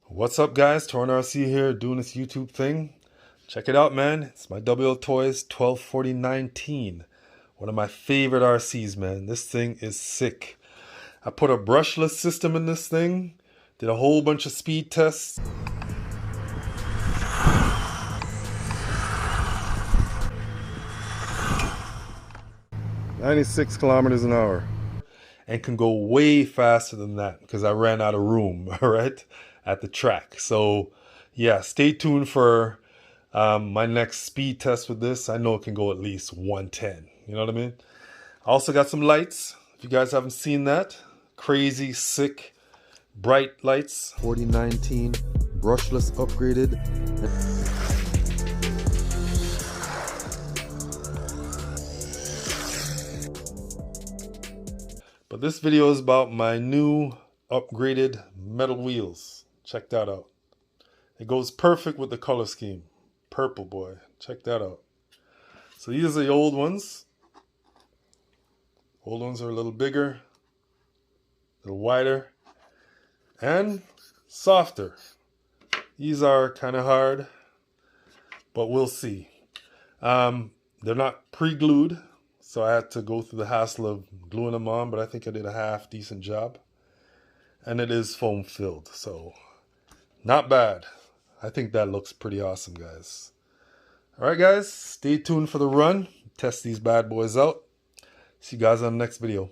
What's up, guys? Torn RC here, doing this YouTube thing. Check it out, man. It's my Wltoys 124019. One of my favorite RCs, man. This thing is sick. I put a brushless system in this thing. Did a whole bunch of speed tests. "96 kilometers an hour." And can go way faster than that because I ran out of room, all right, at the track. So yeah, stay tuned for my next speed test with this. I know it can go at least 110. You know what I mean? I also got some lights. If you guys haven't seen that, crazy, sick, bright lights. 4019 brushless upgraded. But this video is about my new upgraded metal wheels. Check that out. It goes perfect with the color scheme. Purple, boy. Check that out. So these are the old ones. Old ones are a little bigger, a little wider, and softer. These are kind of hard, but we'll see. They're not pre-glued, so I had to go through the hassle of gluing them on, but I think I did a half decent job. And it is foam filled, so not bad. I think that looks pretty awesome, guys. All right, guys, stay tuned for the run. Test these bad boys out. See you guys on the next video.